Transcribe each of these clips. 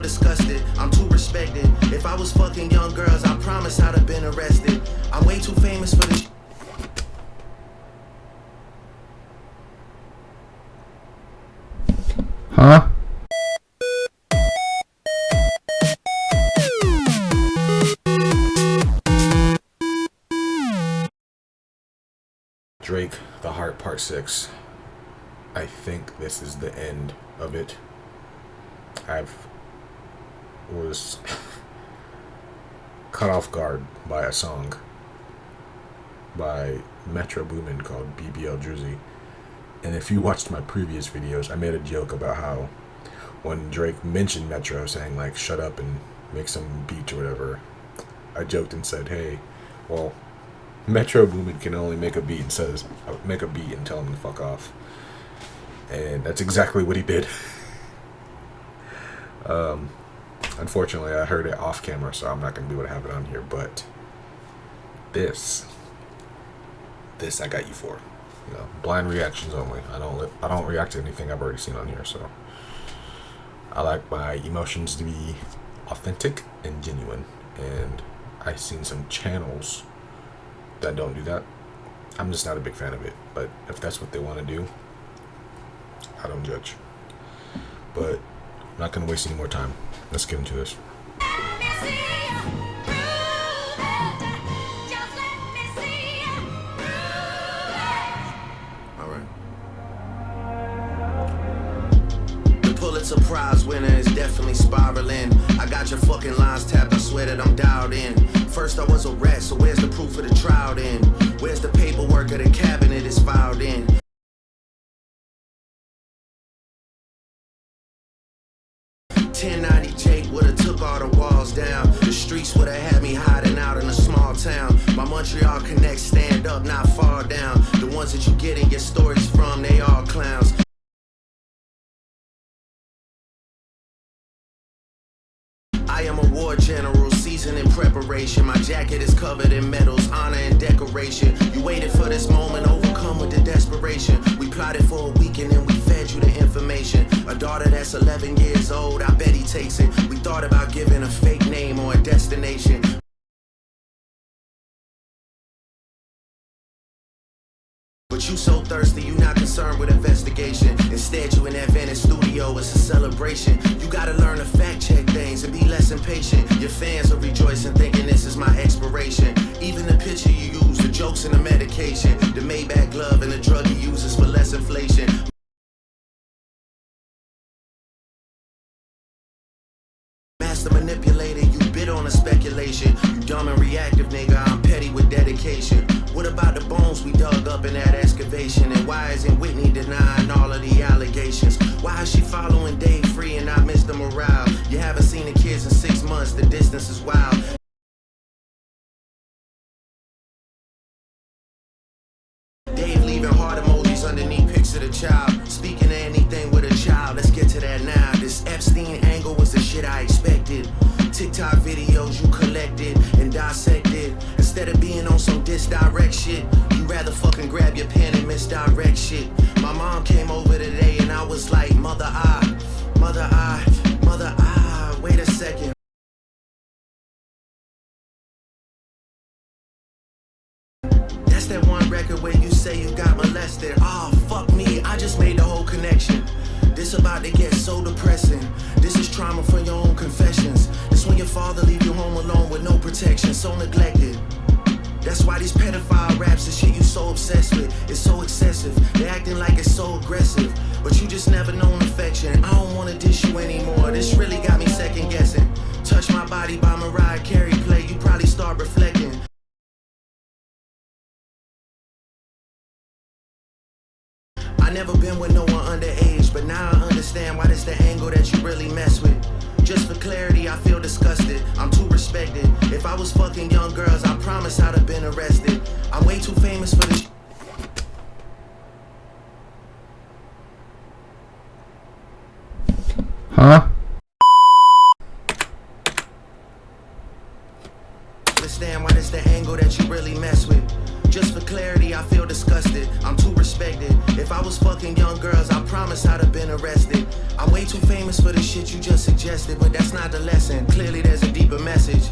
Disgusted, I'm too respected. If I was fucking young girls, I promise I'd have been arrested. I'm way too famous for this. Huh? Drake, The Heart, Part 6. I think this is the end of it. Was caught off guard by a song by Metro Boomin called BBL Drizzy. And if you watched my previous videos, I made a joke about how when Drake mentioned Metro saying like shut up and make some beat or whatever, I joked and said, hey, well, Metro Boomin can only make a beat and tell him to fuck off. And that's exactly what he did. Unfortunately, I heard it off camera, so I'm not going to be able to have it on here, but this I got you for. You know, blind reactions only. I don't react to anything I've already seen on here, so I like my emotions to be authentic and genuine, and I've seen some channels that don't do that. I'm just not a big fan of it, but if that's what they want to do, I don't judge. But I'm not going to waste any more time. Let's get into this. Alright. The Pulitzer Prize winner is definitely spiraling. I got your fucking lines tapped, I swear that I'm dialed in. First I was a rat, so where's the proof of the trial then? Where's the paperwork of the cabinet is filed in? 1090 Jake would've took all the walls down. The streets would've had me hiding out in a small town. My Montreal connects stand up, not fall down. The ones that you get in your stories from, they all clowns. I am a war general, seasoned in preparation. My jacket is covered in medals, honor and decoration. You waited for this moment, overcome with the desperation. We plotted for a week and then we fed you the information. A daughter that's 11 years old, I bet he takes it. We thought about giving a fake name or a destination. But you so thirsty, you not concerned with investigation. Instead, you in that Venice studio, it's a celebration. You gotta learn to fact check things and be less impatient. Your fans are rejoicing, thinking this is my expiration. Even the picture you use, the jokes and the medication, the Maybach glove and the drug he uses for less inflation. Master manipulator, you bid on a speculation. You dumb and reactive, nigga, I'm petty with dedication. What about the bones we dug up in that excavation? And why isn't Whitney denying all of the allegations? Why is she following Dave Free and not Mr. Morale? You haven't seen the kids in 6 months, the distance is wild. Dave leaving heart emojis underneath pics of the child. Speaking of anything with a child, let's get to that now. This Epstein angle was the shit I expected. TikTok videos you collected and dissected. Instead of being on some disdirect shit, you rather fucking grab your pen and misdirect shit. My mom came over today and I was like, mother I, wait a second. That's that one record where you say you got molested. Oh, fuck me, I just made the whole connection. This about to get so depressing. This is trauma from your own confessions. This when your father leave you home alone with no protection, so neglected. That's why these pedophile raps and shit you so obsessed with, it's so excessive. They acting like it's so aggressive, but you just never known affection. I don't wanna dish you anymore, this really got me second guessing. Touch My Body by Mariah Carey play, you probably start reflecting. I never been with no one underage, but now I understand why this the angle that you really mess with. Just for clarity, I feel disgusted, I'm too respected. If I was fucking young girls, I promise I'd have been arrested. I'm way too famous for this. Huh? Understand why this the angle that you really mess with. Just for clarity, I feel disgusted, I'm too respected. If I was fucking young girls, I promise I'd have been arrested. I'm way too famous famous for the shit you just suggested, but that's not the lesson. Clearly there's a deeper message.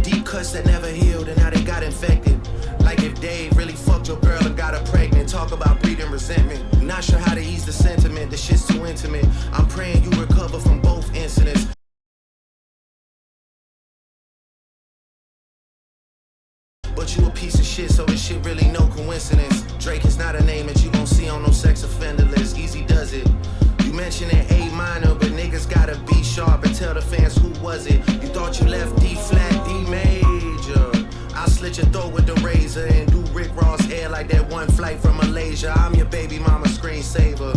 Deep cuts that never healed and how they got infected. Like if Dave really fucked your girl and got her pregnant. Talk about breeding resentment. Not sure how to ease the sentiment. The shit's too intimate. I'm praying you recover from both incidents. But you a piece of shit, so this shit really no coincidence. Drake is not a name that you gon' see on no sex offender list. Easy does it. You mentioned an A minor, but niggas gotta be sharp and tell the fans who was it. You thought you left D flat, D major. I'll slit your throat with the razor and do Rick Ross hair like that one flight from Malaysia. I'm your baby mama screensaver.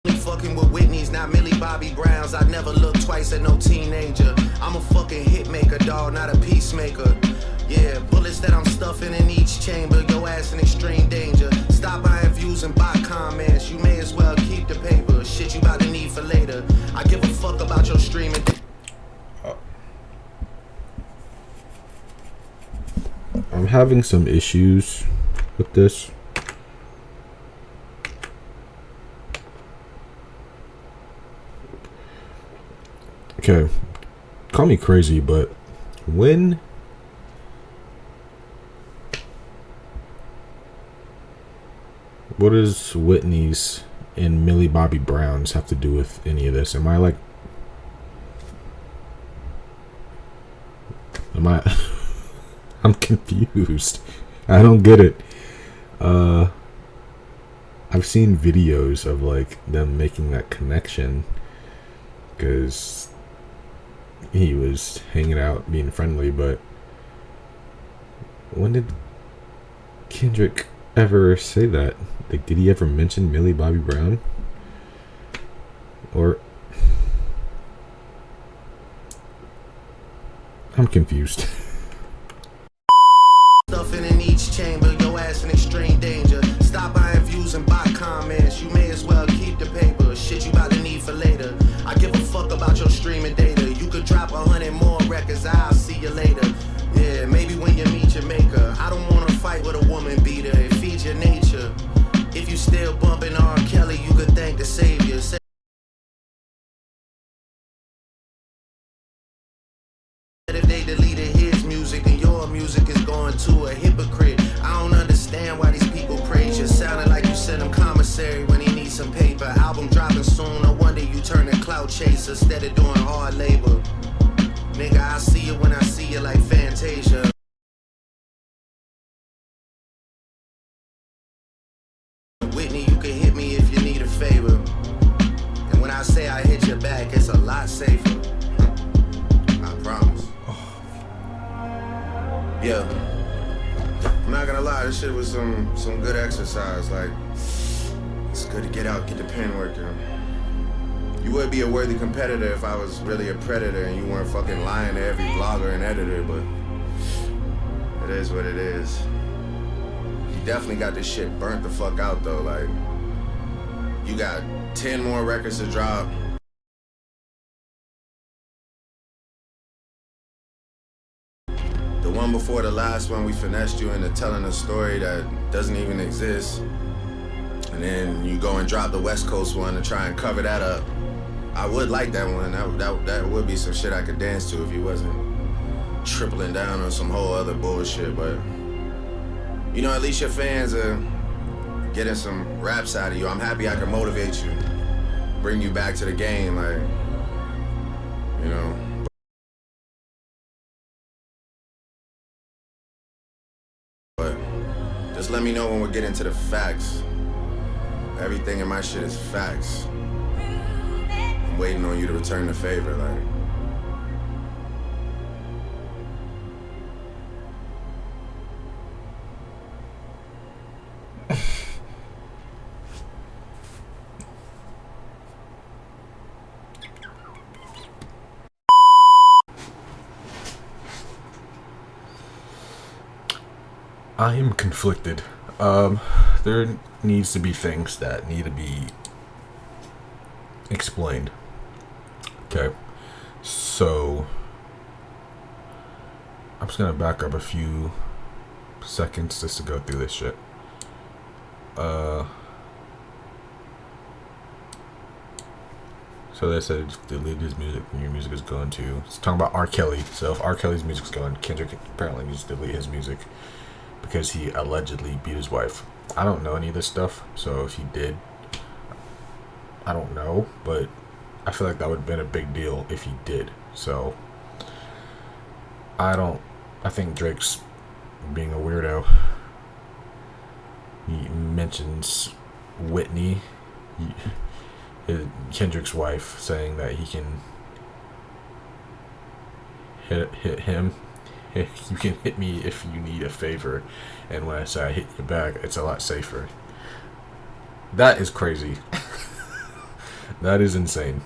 Fucking with Whitney's, not Millie Bobby Browns. I never look twice at no teenager. I'm a fucking hit maker, dawg, not a peacemaker. Yeah, bullets that I'm stuffing in each chamber. Your ass in extreme danger. Stop buying views and bot comments. You may as well keep the paper. Shit you about to need for later. I give a fuck about your streaming. I'm having some issues with this. Okay, call me crazy, but when what does Whitney's and Millie Bobby Brown's have to do with any of this? Am I I'm confused. I don't get it. I've seen videos of like them making that connection because he was hanging out, being friendly, but when did Kendrick ever say that? Like, did he ever mention Millie Bobby Brown? Or I'm confused. Stuffing in each chamber, your ass in extreme danger. Stop buying views and bot comments. You may as well keep the paper. Shit you about to need for later. I give a fuck about your streaming data. You could drop 100 more records, I'll see you later. Yeah, maybe when you meet your maker. I don't wanna fight with a woman beater. It feeds your nature. If you still bumping R. Kelly, you could thank the savior. If they deleted his music, then your music is going to a hypocrite. I don't understand why these people praise you. Sounding like you sent him commissary when he needs some paper. Album dropping soon, no wonder you turn a clout chaser instead of doing hard labor. Nigga, I see you when I see you like Fantasia. Whitney, you can hit me if you need a favor. And when I say I hit your back, it's a lot safer. I promise. Yeah, I'm not gonna lie, this shit was some good exercise. Like, it's good to get out, get the pen working. You would be a worthy competitor if I was really a predator and you weren't fucking lying to every blogger and editor, but it is what it is. You definitely got this shit burnt the fuck out though. Like, you got 10 more records to drop. The one before the last one, we finessed you into telling a story that doesn't even exist. And then you go and drop the West Coast one to try and cover that up. I would like that one. That would be some shit I could dance to if you wasn't tripling down on some whole other bullshit. But, you know, at least your fans are getting some raps out of you. I'm happy I can motivate you, bring you back to the game, like, you know. But just let me know when we get into the facts. Everything in my shit is facts. I'm waiting on you to return the favor, like. I am conflicted. There needs to be things that need to be explained. Okay, so I'm just gonna back up a few seconds just to go through this shit. So they said delete his music when your music is going to. It's talking about R. Kelly. So if R. Kelly's music's going, Kendrick apparently needs to delete his music because he allegedly beat his wife. I don't know any of this stuff, so if he did, I don't know, but I feel like that would have been a big deal if he did. So I think Drake's being a weirdo. He mentions Whitney, Kendrick's wife, saying that he can hit him. You can hit me if you need a favor, and when I say I hit you back, it's a lot safer. That is crazy. That is insane.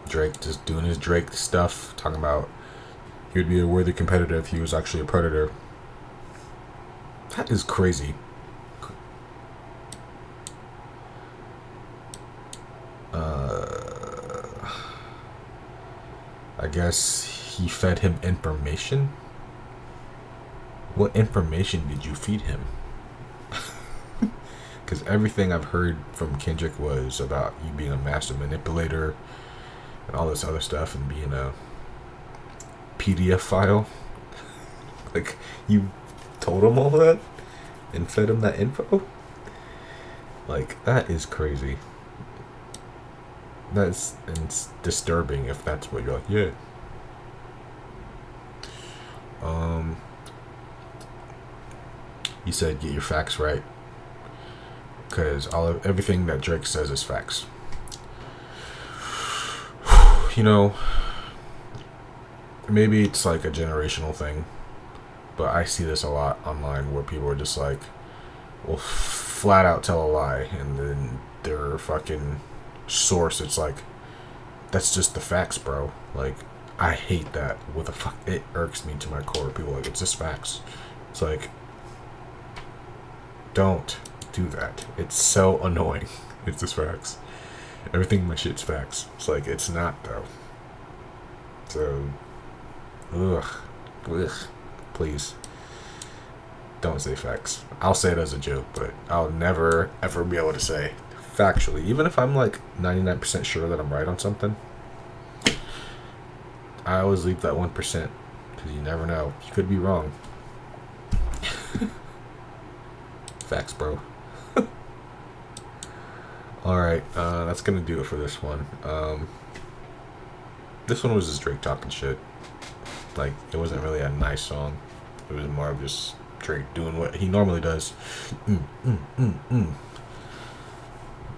Drake just doing his Drake stuff, talking about he would be a worthy competitor if he was actually a predator. That is crazy. I guess he fed him information. What information did you feed him? Because everything I've heard from Kendrick was about you being a master manipulator and all this other stuff and being a PDF file. Like, you told him all that and fed him that info? Like, that is crazy. It's disturbing if that's what you're like, yeah. He said, get your facts right. Because everything that Drake says is facts. You know, maybe it's like a generational thing, but I see this a lot online where people are just like, will flat out tell a lie, and then their fucking source, it's like, that's just the facts, bro. Like, I hate that with a fuck. It irks me to my core. People are like, it's just facts. It's like, don't do that. It's so annoying. It's just facts. Everything in my shit's facts. It's like, it's not though. So, ugh, please don't say facts. I'll say it as a joke, but I'll never ever be able to say factually, even if I'm like 99% sure that I'm right on something. I always leave that 1% because you never know. You could be wrong. Facts, bro. Alright, that's gonna do it for this one. This one was just Drake talking shit. Like, it wasn't really a nice song. It was more of just Drake doing what he normally does.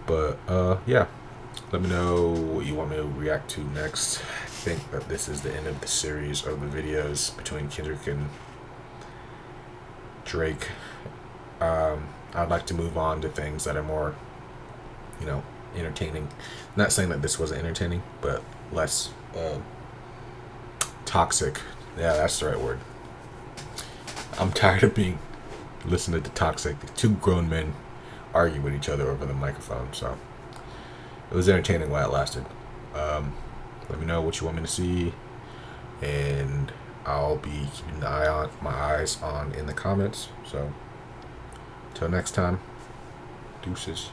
But, yeah. Let me know what you want me to react to next. I think that this is the end of the series of the videos between Kendrick and Drake. I'd like to move on to things that are more, you know, entertaining. Not saying that this wasn't entertaining, but less toxic. Yeah, that's the right word. I'm tired of listening to toxic. Two grown men argue with each other over the microphone, so it was entertaining while it lasted. Let me know what you want me to see, and I'll be keeping my eyes on in the comments. So, till next time, deuces.